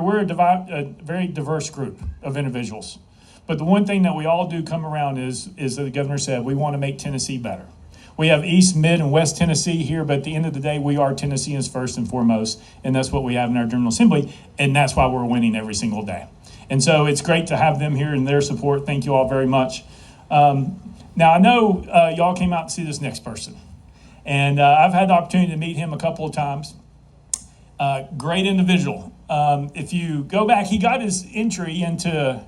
We're a very diverse group of individuals. But the one thing that we all do come around is that the governor said, we want to make Tennessee better. We have East, Mid, and West Tennessee here, but at the end of the day, we are Tennesseans first and foremost, and that's what we have in our General Assembly, and that's why we're winning every single day. And so it's great to have them here and their support. Thank you all very much. Now, I know y'all came out to see this next person, and I've had the opportunity to meet him a couple of times. Great individual. If you go back, he got his entry into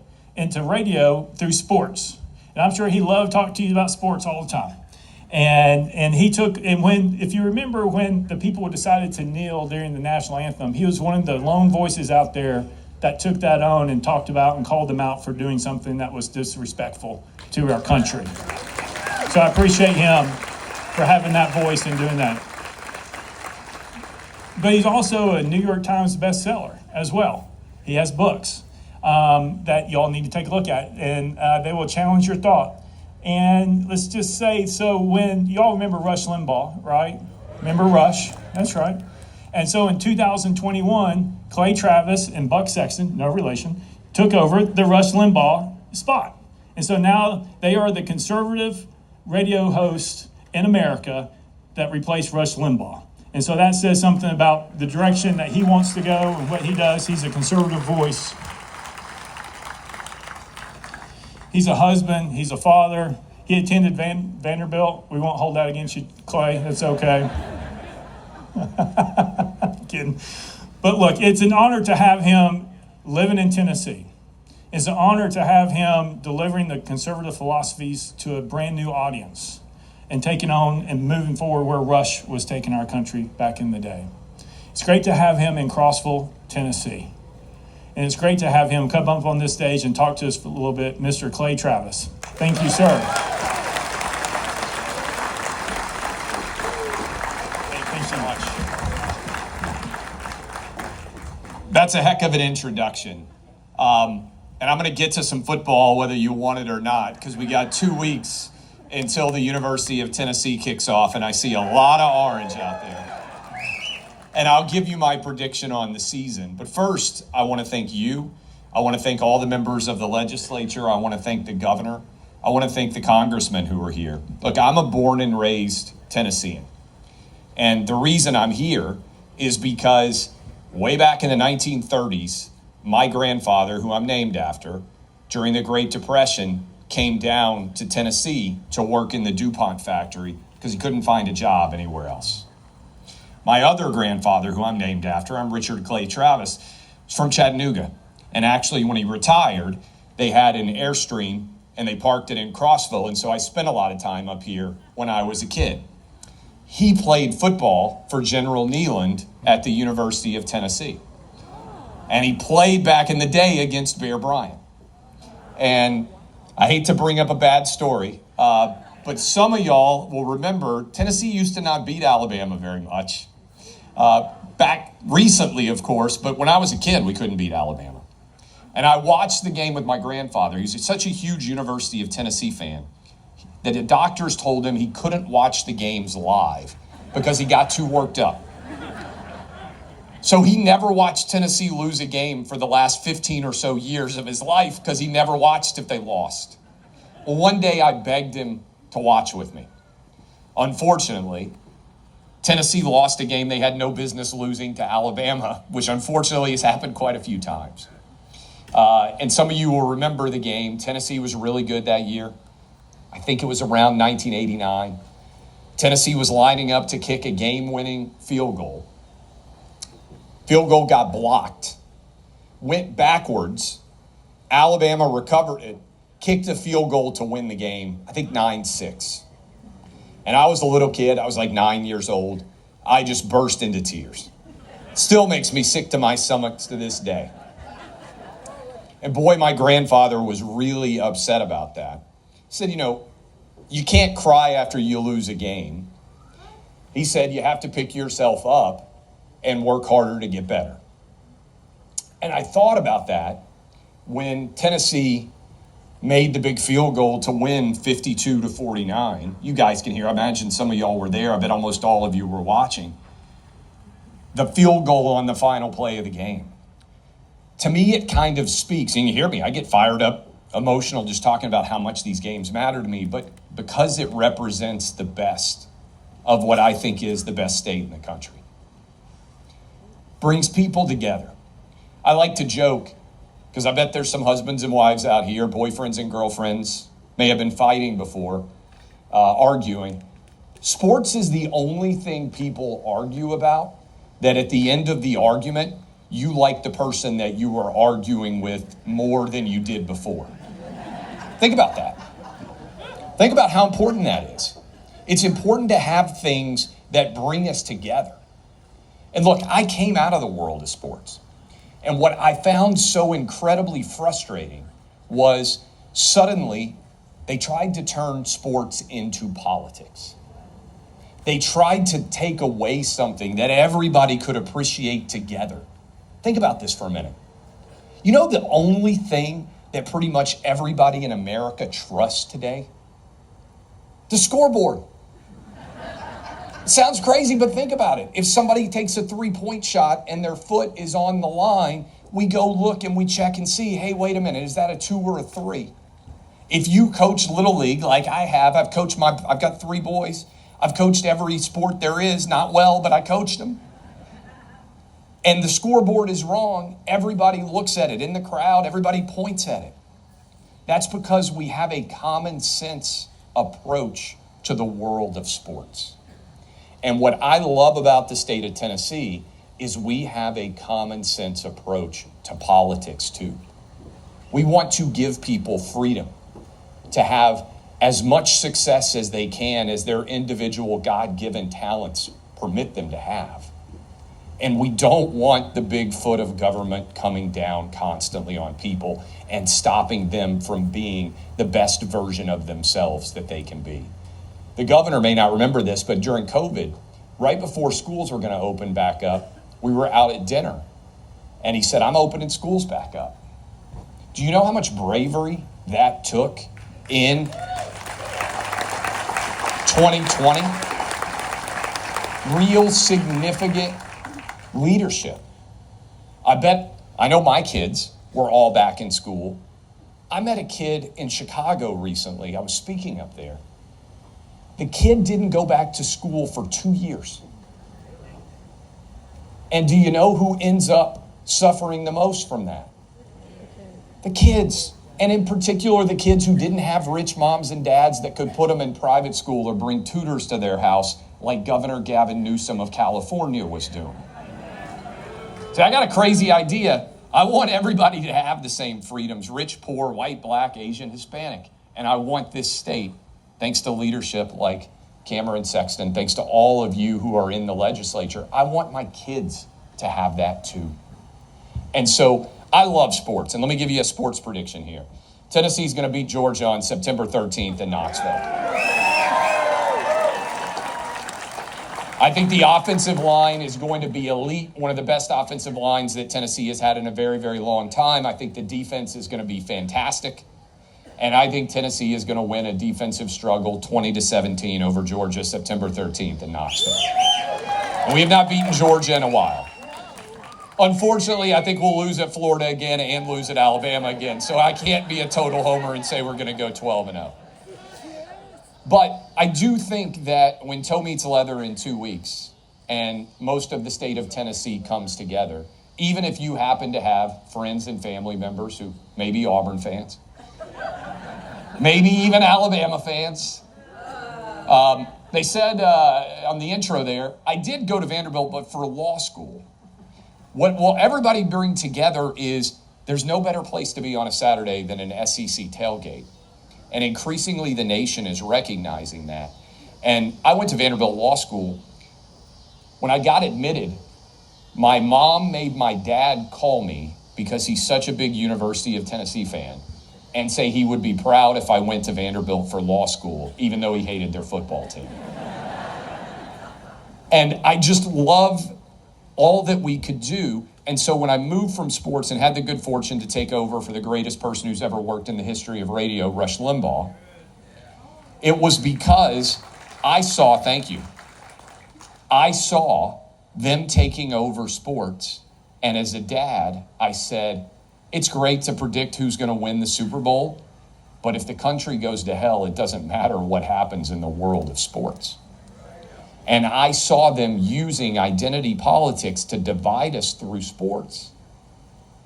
radio through sports. And I'm sure he loved talking to you about sports all the time. And if you remember when the people decided to kneel during the national anthem, he was one of the lone voices out there that took that on and talked about and called them out for doing something that was disrespectful to our country. So I appreciate him for having that voice and doing that. But he's also a New York Times bestseller as well. He has books that y'all need to take a look at, and they will challenge your thought. And let's just say, so when y'all remember Rush Limbaugh, right? Remember Rush? That's right. And so in 2021, Clay Travis and Buck Sexton, no relation, took over the Rush Limbaugh spot. And so now they are the conservative radio host in America that replaced Rush Limbaugh. And so that says something about the direction that he wants to go and what he does. He's a conservative voice. He's a husband. He's a father. He attended Vanderbilt. We won't hold that against you, Clay. That's okay. Kidding. But look, it's an honor to have him living in Tennessee. It's an honor to have him delivering the conservative philosophies to a brand new audience and taking on and moving forward where Rush was taking our country back in the day. It's great to have him in Crossville, Tennessee. And it's great to have him come up on this stage and talk to us for a little bit, Mr. Clay Travis. Thank you, sir. Thanks so much. That's a heck of an introduction. And I'm going to get to some football whether you want it or not, because we got 2 weeks until the University of Tennessee kicks off, and I see a lot of orange out there. And I'll give you my prediction on the season. But first, I want to thank you. I want to thank all the members of the legislature. I want to thank the governor. I want to thank the congressmen who are here. Look, I'm a born and raised Tennessean. And the reason I'm here is because way back in the 1930s, my grandfather, who I'm named after, during the Great Depression, came down to Tennessee to work in the DuPont factory because he couldn't find a job anywhere else. My other grandfather, who I'm named after, I'm Richard Clay Travis, is from Chattanooga. And actually, when he retired, they had an Airstream and they parked it in Crossville. And so I spent a lot of time up here when I was a kid. He played football for General Neyland at the University of Tennessee. And he played back in the day against Bear Bryant. And I hate to bring up a bad story, but some of y'all will remember Tennessee used to not beat Alabama very much. Back recently, of course, but when I was a kid, we couldn't beat Alabama. And I watched the game with my grandfather. He's such a huge University of Tennessee fan that the doctors told him he couldn't watch the games live because he got too worked up. So he never watched Tennessee lose a game for the last 15 or so years of his life because he never watched if they lost. Well, one day I begged him to watch with me. Unfortunately, Tennessee lost a game they had no business losing to Alabama, which unfortunately has happened quite a few times. And some of you will remember the game. Tennessee was really good that year. I think it was around 1989. Tennessee was lining up to kick a game-winning field goal. Field goal got blocked, went backwards. Alabama recovered it, kicked a field goal to win the game, I think 9-6. And I was a little kid. I was like 9 years old. I just burst into tears. Still makes me sick to my stomach to this day. And boy, my grandfather was really upset about that. He said, you can't cry after you lose a game. He said, you have to pick yourself up and work harder to get better. And I thought about that when Tennessee made the big field goal to win 52-49. You guys can hear, I imagine some of y'all were there. I bet almost all of you were watching. The field goal on the final play of the game. To me, it kind of speaks, and you hear me, I get fired up, emotional just talking about how much these games matter to me, but because it represents the best of what I think is the best state in the country. Brings people together. I like to joke, because I bet there's some husbands and wives out here, boyfriends and girlfriends, may have been fighting before, arguing. Sports is the only thing people argue about that at the end of the argument, you like the person that you were arguing with more than you did before. Think about that. Think about how important that is. It's important to have things that bring us together. And look, I came out of the world of sports. And what I found so incredibly frustrating was suddenly they tried to turn sports into politics. They tried to take away something that everybody could appreciate together. Think about this for a minute. You know the only thing that pretty much everybody in America trusts today? The scoreboard. It sounds crazy, but think about it. If somebody takes a 3-point shot and their foot is on the line, we go look and we check and see, hey, wait a minute, is that a 2 or a 3? If you coach Little League like I have, I've got 3 boys. I've coached every sport there is, not well, but I coached them. And the scoreboard is wrong, everybody looks at it. In the crowd, everybody points at it. That's because we have a common sense approach to the world of sports. And what I love about the state of Tennessee is we have a common sense approach to politics too. We want to give people freedom to have as much success as they can as their individual God-given talents permit them to have. And we don't want the big foot of government coming down constantly on people and stopping them from being the best version of themselves that they can be. The governor may not remember this, but during COVID, right before schools were going to open back up, we were out at dinner. And he said, I'm opening schools back up. Do you know how much bravery that took in 2020? Real significant leadership. I know my kids were all back in school. I met a kid in Chicago recently. I was speaking up there. The kid didn't go back to school for 2 years. And do you know who ends up suffering the most from that? The kids. And in particular, the kids who didn't have rich moms and dads that could put them in private school or bring tutors to their house like Governor Gavin Newsom of California was doing. See, I got a crazy idea. I want everybody to have the same freedoms, rich, poor, white, black, Asian, Hispanic. And I want this state, thanks to leadership like Cameron Sexton, thanks to all of you who are in the legislature, I want my kids to have that too. And so I love sports. And let me give you a sports prediction here. Tennessee's going to beat Georgia on September 13th in Knoxville. I think the offensive line is going to be elite, one of the best offensive lines that Tennessee has had in a very, very long time. I think the defense is going to be fantastic. And I think Tennessee is going to win a defensive struggle 20-17 over Georgia September 13th in Knoxville. And we have not beaten Georgia in a while. Unfortunately, I think we'll lose at Florida again and lose at Alabama again. So I can't be a total homer and say we're going to go 12-0. But I do think that when toe meets leather in 2 weeks and most of the state of Tennessee comes together, even if you happen to have friends and family members who may be Auburn fans, maybe even Alabama fans. They said on the intro there, I did go to Vanderbilt, but for law school. What will everybody bring together is there's no better place to be on a Saturday than an SEC tailgate. And increasingly, the nation is recognizing that. And I went to Vanderbilt Law School. When I got admitted, my mom made my dad call me because he's such a big University of Tennessee fan and say he would be proud if I went to Vanderbilt for law school, even though he hated their football team. And I just love all that we could do. And so when I moved from sports and had the good fortune to take over for the greatest person who's ever worked in the history of radio, Rush Limbaugh, it was because I saw them taking over sports And as a dad, I said, it's great to predict who's going to win the Super Bowl, but if the country goes to hell, it doesn't matter what happens in the world of sports. And I saw them using identity politics to divide us through sports.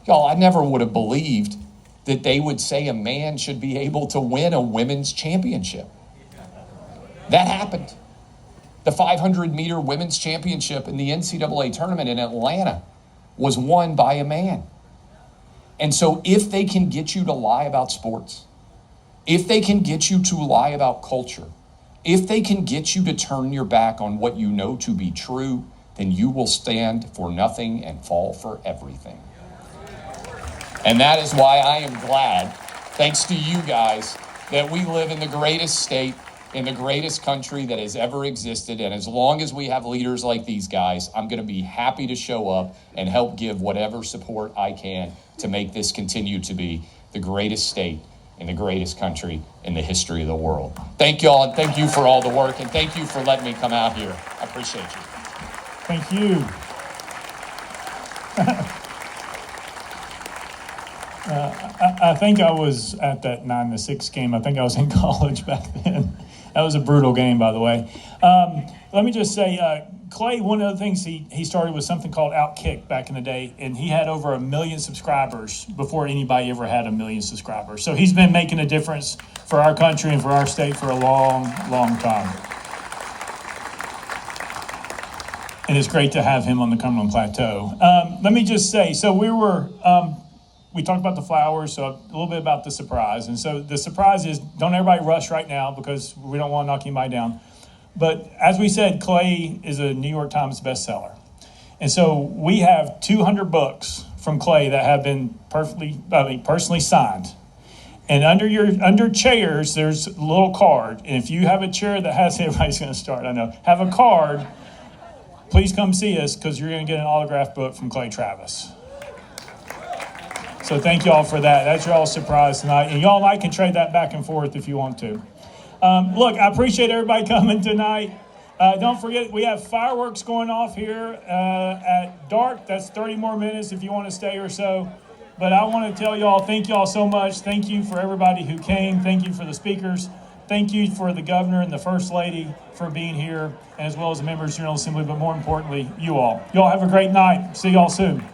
Y'all, I never would have believed that they would say a man should be able to win a women's championship. That happened. The 500-meter women's championship in the NCAA tournament in Atlanta was won by a man. And so if they can get you to lie about sports, if they can get you to lie about culture, if they can get you to turn your back on what you know to be true, then you will stand for nothing and fall for everything. And that is why I am glad, thanks to you guys, that we live in the greatest state, in the greatest country that has ever existed. And as long as we have leaders like these guys, I'm going to be happy to show up and help give whatever support I can to make this continue to be the greatest state in the greatest country in the history of the world. Thank you all, and thank you for all the work, and thank you for letting me come out here. I appreciate you. Thank you. I think I was at that 9-6 game. I think I was in college back then. That was a brutal game, by the way. Let me just say, Clay, one of the things he started was something called Outkick back in the day, and he had over 1 million subscribers before anybody ever had 1 million subscribers. So he's been making a difference for our country and for our state for a long, long time. And it's great to have him on the Cumberland Plateau. Let me just say, so we talked about the flowers, so a little bit about the surprise. And so the surprise is, don't everybody rush right now because we don't want to knock anybody down. But as we said, Clay is a New York Times bestseller. And so we have 200 books from Clay that have been personally signed. And under chairs, there's a little card. And if you have a chair that has, everybody's going to start, I know, have a card, please come see us because you're going to get an autographed book from Clay Travis. So thank y'all for that. That's y'all's surprise tonight. And y'all and I can trade that back and forth if you want to. Look, I appreciate everybody coming tonight. Don't forget, we have fireworks going off here at dark. That's 30 more minutes if you want to stay or so. But I want to tell y'all, thank y'all so much. Thank you for everybody who came. Thank you for the speakers. Thank you for the governor and the first lady for being here, as well as the members of the General Assembly, but more importantly, you all. Y'all have a great night. See y'all soon.